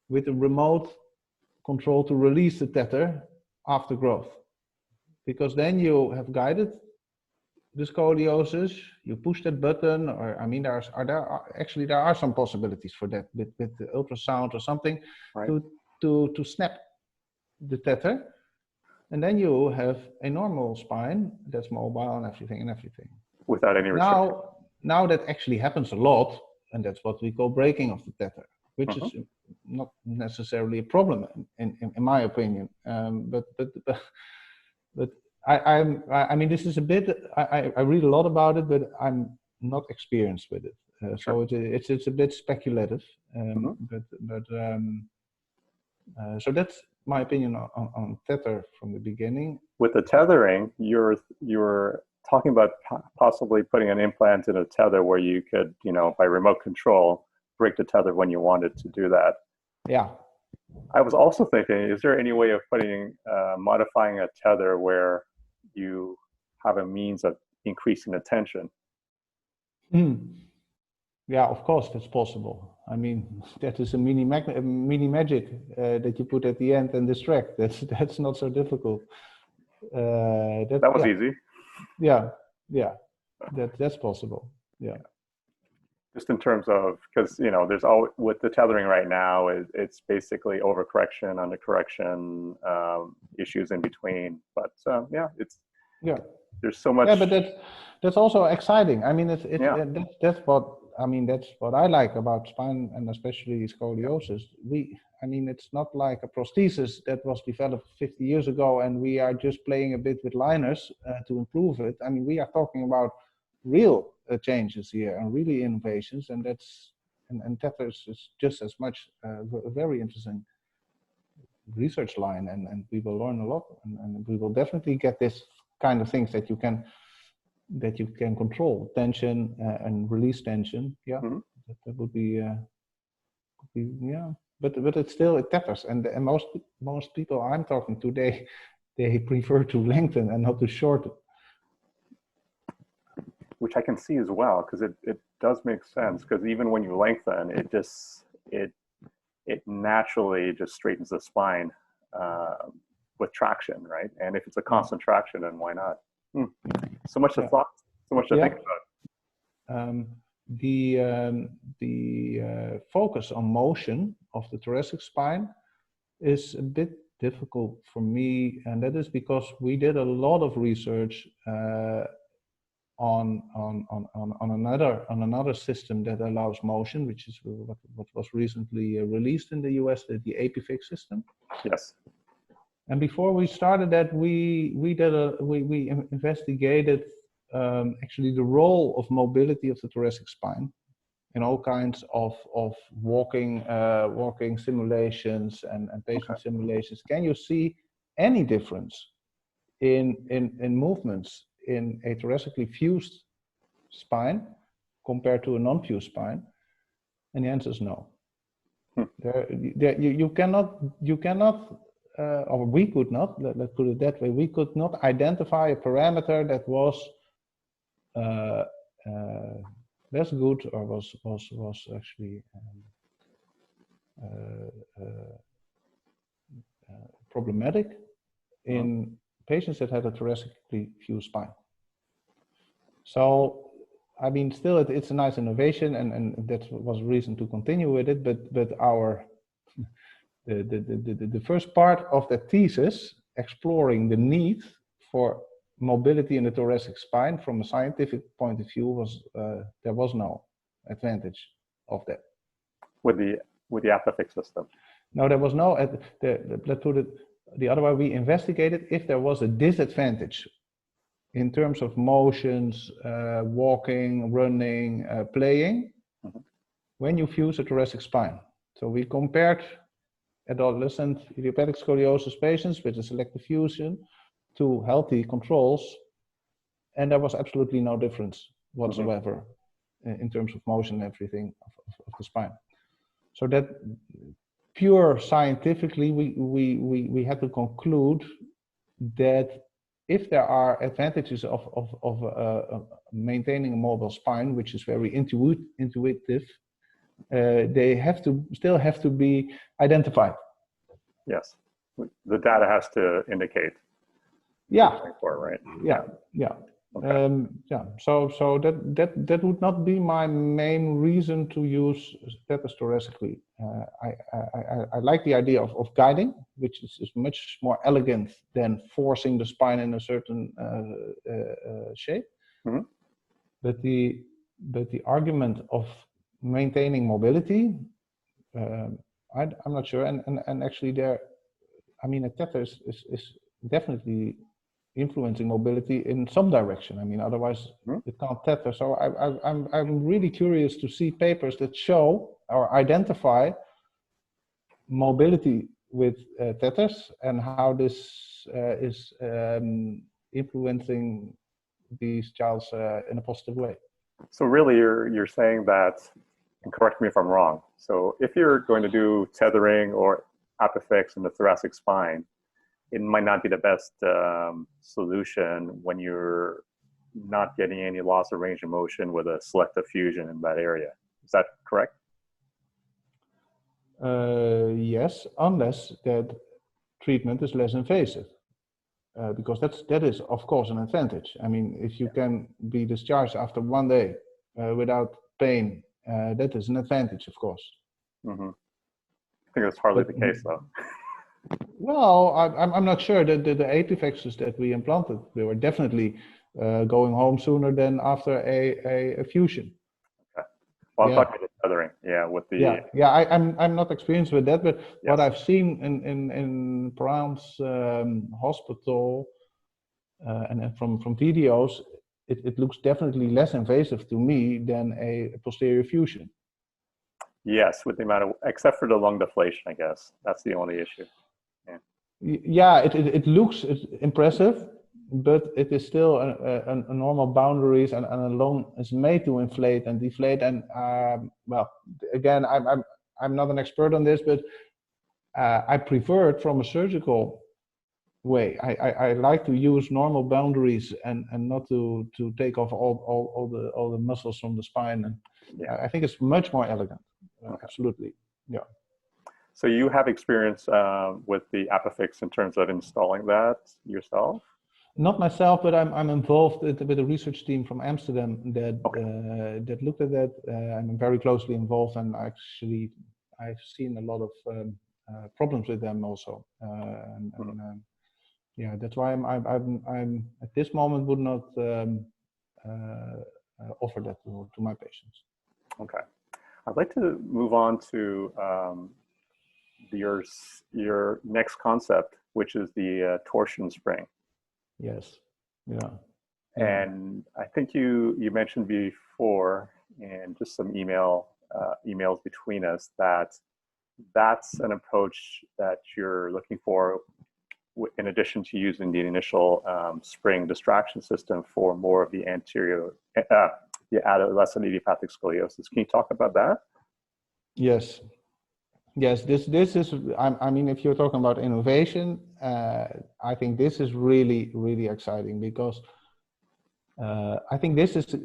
with a remote control to release the tether after growth, because then you have guided the scoliosis. You push that button, or I mean, there are some possibilities for that with the ultrasound or something, right, to snap the tether, and then you have a normal spine that's mobile and everything without any restriction. Now that actually happens a lot, and that's what we call breaking of the tether, which is not necessarily a problem in my opinion. But I mean, this is a bit. I read a lot about it, but I'm not experienced with it. So it's a bit speculative. So that's my opinion on tether from the beginning. With the tethering, you're talking about possibly putting an implant in a tether where you could, by remote control, break the tether when you wanted to do that. Yeah. I was also thinking, is there any way of modifying a tether where you have a means of increasing the tension? Yeah, of course, that's possible. I mean, that is a mini magic that you put at the end and distract. That's not so difficult. That was easy. Yeah, that's possible. Yeah. Just in terms of, because there's always, with the tethering right now, it's basically overcorrection, undercorrection, issues in between. But there's so much. Yeah, but that's also exciting. I mean, that's what I like about spine and especially scoliosis. It's not like a prosthesis that was developed 50 years ago and we are just playing a bit with liners to improve it. I mean, we are talking about real changes here and really innovations, and tethers is just as much a very interesting research line, and we will learn a lot, and we will definitely get this kind of things that you can control tension and release tension. Yeah, that would be but it's still, it tethers, and most people I'm talking to, they prefer to lengthen and not to shorten. Which I can see as well, because it does make sense, because even when you lengthen, it naturally just straightens the spine with traction, right? And if it's a constant traction, then why not? So much to think about. The focus on motion of the thoracic spine is a bit difficult for me, and that is because we did a lot of research on another system that allows motion, which is what was recently released in the US, the Apifix system. Yes. And before we started that, we investigated actually the role of mobility of the thoracic spine in all kinds of walking simulations and patient simulations. Can you see any difference in movements in a thoracically fused spine compared to a non-fused spine? And the answer is no. You cannot, or we could not, let's put it that way, we could not identify a parameter that was less good or was actually problematic in patients that had a thoracically fused spine. So, I mean, still it's a nice innovation, and that was reason to continue with it. But the first part of the thesis, exploring the need for mobility in the thoracic spine from a scientific point of view, was there was no advantage of that with the Apifix system. No, there was no. Let's put it the other way. We investigated if there was a disadvantage in terms of motions, walking, running, playing, when you fuse a thoracic spine. So we compared adolescent idiopathic scoliosis patients with a selective fusion to healthy controls, and there was absolutely no difference whatsoever in terms of motion and everything of the spine. So that pure scientifically, we had to conclude that if there are advantages of maintaining a mobile spine, which is very intuitive, they still have to be identified. Yes, the data has to indicate. Yeah. Right. Yeah. Okay. So that would not be my main reason to use tethers thoracically. I like the idea of guiding, which is much more elegant than forcing the spine in a certain shape. But the argument of maintaining mobility, I'm not sure. And actually, a tether is definitely influencing mobility in some direction. I mean, otherwise it can't tether. So I'm really curious to see papers that show or identify mobility with tethers and how this is influencing these childs in a positive way. So really, you're saying that and correct me if I'm wrong. So if you're going to do tethering or Apifix in the thoracic spine, it might not be the best solution when you're not getting any loss of range of motion with a selective fusion in that area. Is that correct? Yes, unless that treatment is less invasive. Because that is, of course, an advantage. I mean, if you can be discharged after 1 day without pain, that is an advantage, of course. Mm-hmm. I think that's hardly the case, though. Well, I'm not sure that the Apifixes that we implanted, we were definitely going home sooner than after a fusion. Okay. Well, I'm talking about the tethering, with the... I'm not experienced with that, but what I've seen in Brown's hospital and from videos, it looks definitely less invasive to me than a posterior fusion. Yes, with the amount of, except for the lung deflation, I guess. That's the only issue. It looks impressive, but it is still a normal boundaries, and a lung is made to inflate and deflate. And well, again, I'm not an expert on this, but I prefer it from a surgical way. I like to use normal boundaries and not to take off all the muscles from the spine. And I think it's much more elegant. Absolutely, yeah. So you have experience with the Apifix in terms of installing that yourself? Not myself, but I'm involved with a research team from Amsterdam that that looked at that. I'm very closely involved, and actually I've seen a lot of problems with them also. Yeah, that's why I'm at this moment would not offer that to my patients. Okay, I'd like to move on to your next concept, which is the torsion spring. Yes. Yeah. And I think you mentioned before, and just some emails between us, that's an approach that you're looking for, in addition to using the initial spring distraction system for more of the anterior, the adolescent idiopathic scoliosis. Can you talk about that? Yes. Yes, this is, I mean, if you're talking about innovation, I think this is really, really exciting, because I think this is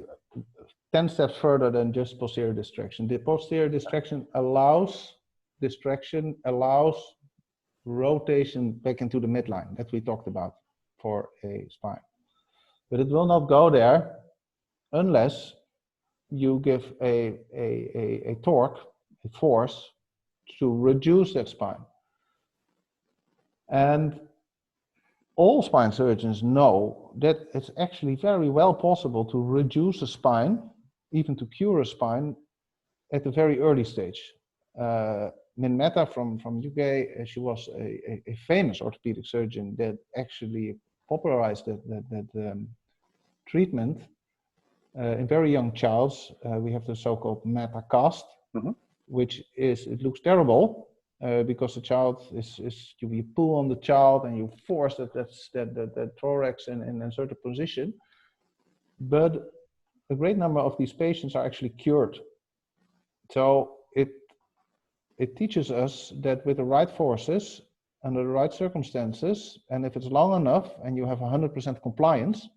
10 steps further than just posterior distraction. The posterior distraction allows rotation back into the midline that we talked about for a spine. But it will not go there unless you give a torque, a force, to reduce that spine. And all spine surgeons know that it's actually very well possible to reduce a spine, even to cure a spine, at a very early stage. Min Mehta from UK, she was a famous orthopedic surgeon that actually popularized that treatment in very young childs. We have the so-called Mehta cast. Mm-hmm. Which is, it looks terrible because the child you pull on the child and you force that thorax in a certain position. But a great number of these patients are actually cured. So it teaches us that with the right forces, under the right circumstances, and if it's long enough and you have 100% compliance,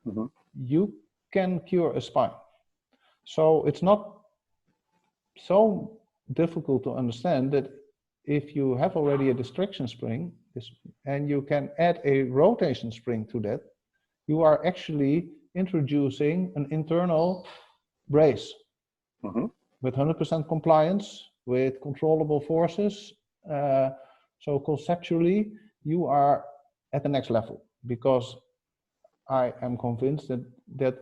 mm-hmm. you can cure a spine. So it's not so difficult to understand that if you have already a distraction spring and you can add a rotation spring to that, you are actually introducing an internal brace, mm-hmm. with 100% compliance, with controllable forces. So conceptually, you are at the next level, because I am convinced that that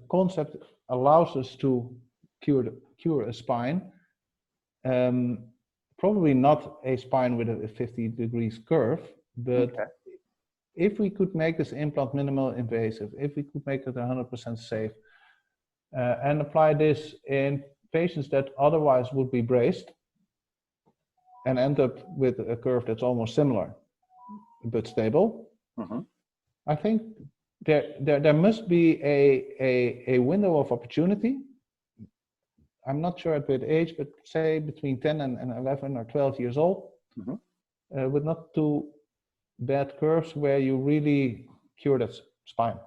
concept allows us to cure a spine. Probably not a spine with a 50 degrees curve, but okay. If we could make this implant minimal invasive, if we could make it 100% safe, and apply this in patients that otherwise would be braced and end up with a curve that's almost similar but stable, mm-hmm. I think there must be a window of opportunity. I'm not sure at what age, but say between 10 and 11 or 12 years old, with not too bad curves where you really cure that spine.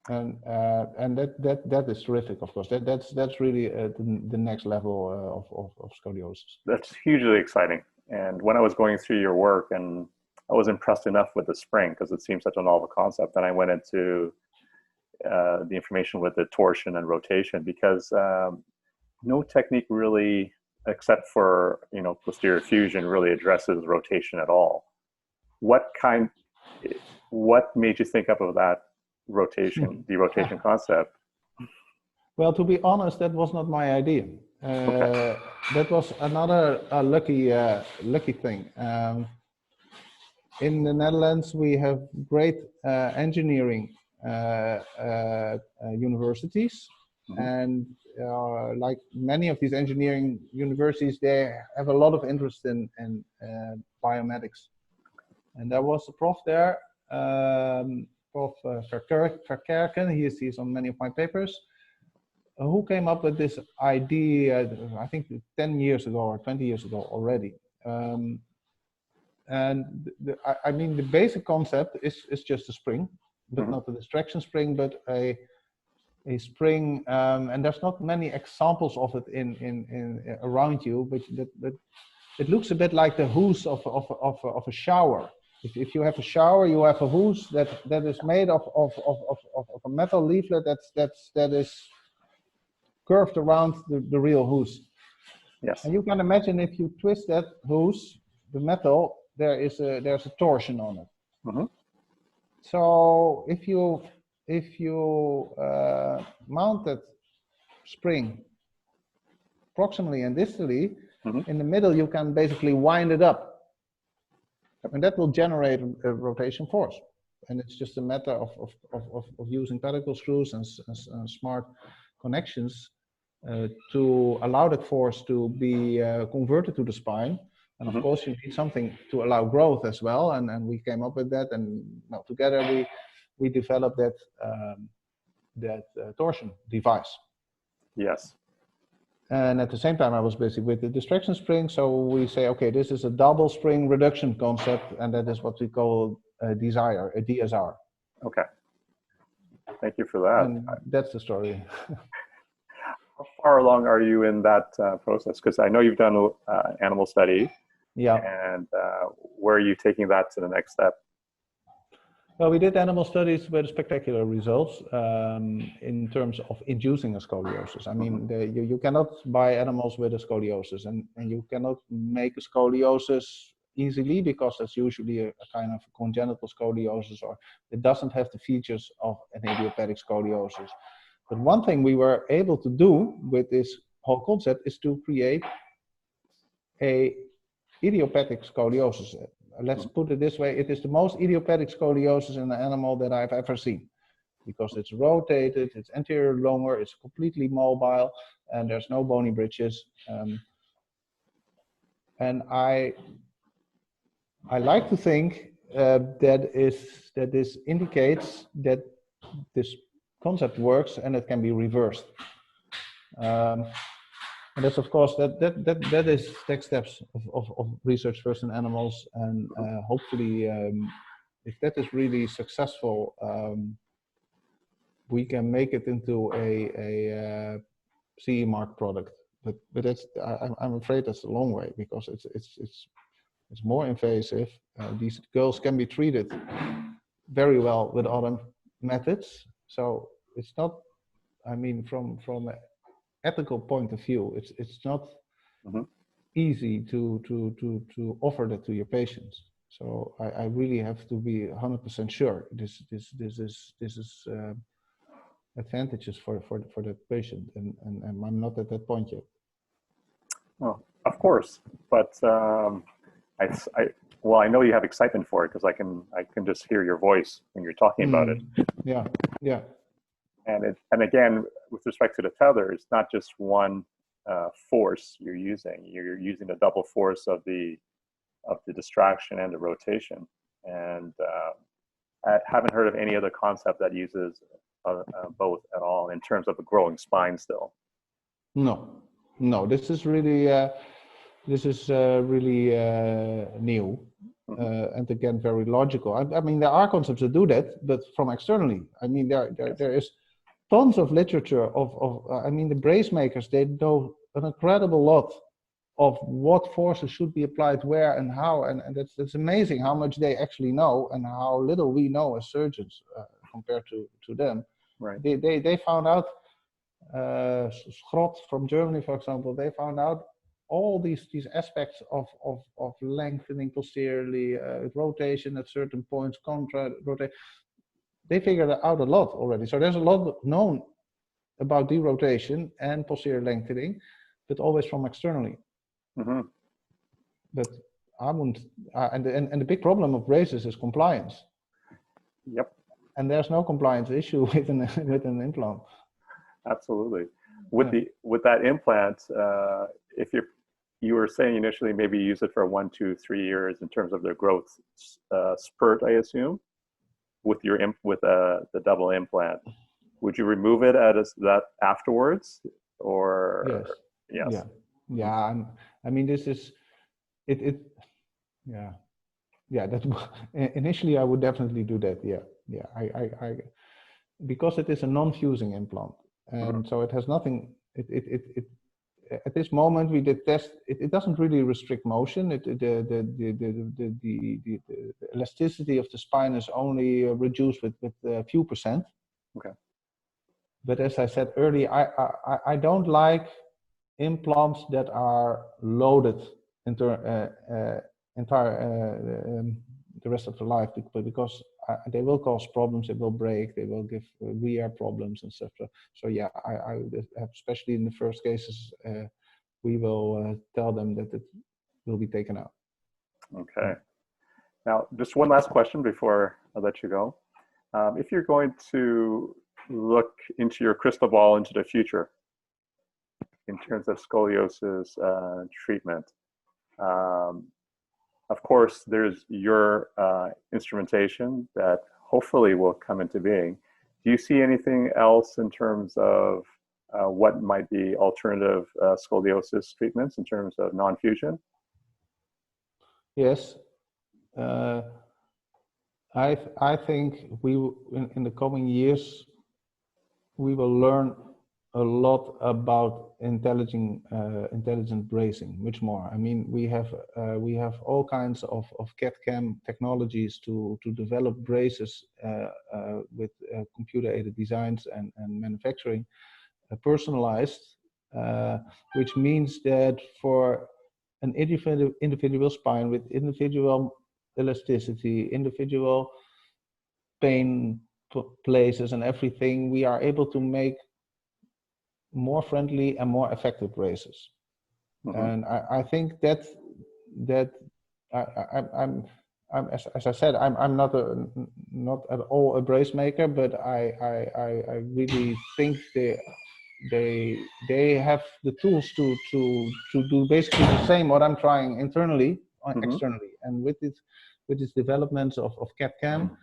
And that is terrific, of course. That's really the next level of scoliosis. That's hugely exciting. And when I was going through your work, and I was impressed enough with the spring because it seems such a novel concept, and I went into the information with the torsion and rotation, because no technique really, except for posterior fusion, really addresses rotation at all. What made you think up of that rotation, the rotation concept? Well, to be honest, that was not my idea. Okay. That was another lucky thing. In the Netherlands, we have great engineering universities, and like many of these engineering universities, they have a lot of interest in biomedics. And there was a prof there, Prof. Verkerken, he's on many of my papers, who came up with this idea, I think 10 years ago or 20 years ago already. And I mean, the basic concept is just a spring, but not a distraction spring, but a spring, and there's not many examples of it in around you, but it looks a bit like the hose of a shower. If you have a shower, you have a hose that is made of a metal leaflet that is curved around the real hose. Yes. And you can imagine if you twist that hose, the metal, there's a torsion on it. So if you mount that spring proximally and distally, in the middle you can basically wind it up. And that will generate a rotation force. And it's just a matter of using pedicle screws and smart connections to allow that force to be converted to the spine. And of course, you need something to allow growth as well. And we came up with that. And together we developed that torsion device. Yes. And at the same time, I was busy with the distraction spring. So we say, okay, this is a double spring reduction concept, and that is what we call a DSR. Okay. Thank you for that. And that's the story. How far along are you in that process? Because I know you've done an animal study. Yeah. And where are you taking that to the next step? Well, we did animal studies with spectacular results in terms of inducing a scoliosis. I mean, you cannot buy animals with a scoliosis, and you cannot make a scoliosis easily because that's usually a kind of congenital scoliosis, or it doesn't have the features of an idiopathic scoliosis. But one thing we were able to do with this whole concept is to create a idiopathic scoliosis. Let's put it this way, it is the most idiopathic scoliosis in an animal that I've ever seen, because it's rotated, it's anterior longer, it's completely mobile, and there's no bony bridges. And I like to think that this indicates that this concept works and it can be reversed. And that's, of course, that is next steps of research first in animals, and hopefully, if that is really successful, we can make it into a CE mark product. But that's I'm afraid that's a long way, because it's more invasive. These girls can be treated very well with other methods, so it's not. I mean, from ethical point of view, it's not easy to offer that to your patients. So I really have to be 100% sure this is advantages for that patient, and I'm not at that point yet. Well, of course, but I know you have excitement for it, because I can just hear your voice when you're talking about it. Yeah. And again, with respect to the tether, it's not just one force you're using. You're using the double force of the distraction and the rotation. And I haven't heard of any other concept that uses both at all in terms of a growing spine still. No, no, this is really new, and again very logical. I mean, there are concepts that do that, but from externally. I mean, there is tons of literature I mean, the brace makers, they know an incredible lot of what forces should be applied where and how, and that's amazing how much they actually know and how little we know as surgeons compared to them. Right. They found out, Schrott from Germany, for example, they found out all these aspects of lengthening posteriorly, rotation at certain points, rotation. They figured out a lot already. So there's a lot known about derotation and posterior lengthening, but always from externally. Mm-hmm. But I wouldn't, and the big problem of braces is compliance. Yep. And there's no compliance issue with an implant. Absolutely. With that implant, if you were saying initially maybe use it for 1, 2, 3 years in terms of the growth spurt, I assume, with the double implant. Would you remove it that afterwards, or? Yes. Yes. Yeah. I mean, this is it. Yeah. That initially I would definitely do that. Yeah. I because it is a non-fusing implant, and so it has nothing. It at this moment we did test. It doesn't really restrict motion. The elasticity of the spine is only reduced with a few percent. Okay. But as I said earlier, I don't like implants that are loaded into the rest of the life, because they will cause problems. They will break. They will give wear problems, etc. So yeah, I especially in the first cases, we will tell them that it will be taken out. Okay. Now, just one last question before I let you go. If you're going to look into your crystal ball into the future in terms of scoliosis treatment, of course, there's your instrumentation that hopefully will come into being. Do you see anything else in terms of what might be alternative scoliosis treatments in terms of non-fusion? Yes. I think we in the coming years we will learn a lot about intelligent bracing, much more. I mean, we have all kinds of CAD/CAM technologies to develop braces with computer-aided designs and manufacturing personalized, which means that for an individual spine with individual elasticity, individual pain places and everything, we are able to make more friendly and more effective braces. And I think that I'm as I said, I'm not at all a brace maker, but I really think they have the tools to do basically the same what I'm trying internally externally, and with its developments of CAD/CAM.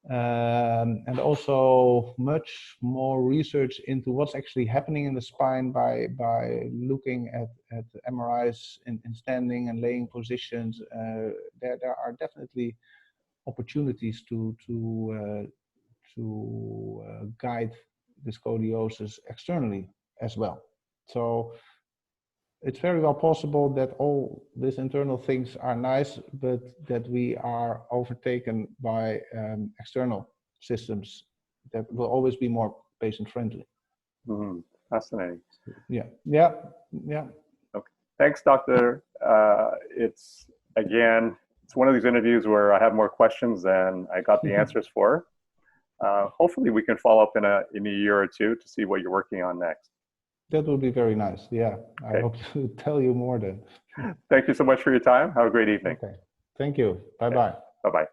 And also much more research into what's actually happening in the spine by looking at MRIs in standing and laying positions. There are definitely opportunities to guide the scoliosis externally as well. So it's very well possible that all these internal things are nice, but that we are overtaken by external systems that will always be more patient friendly. Fascinating. Yeah. Okay. Thanks, Doctor. It's one of these interviews where I have more questions than I got the answers for. Hopefully we can follow up in a year or two to see what you're working on next. That would be very nice. Yeah. Okay. I hope to tell you more then. Thank you so much for your time. Have a great evening. Okay. Thank you. Bye-bye. Bye-bye.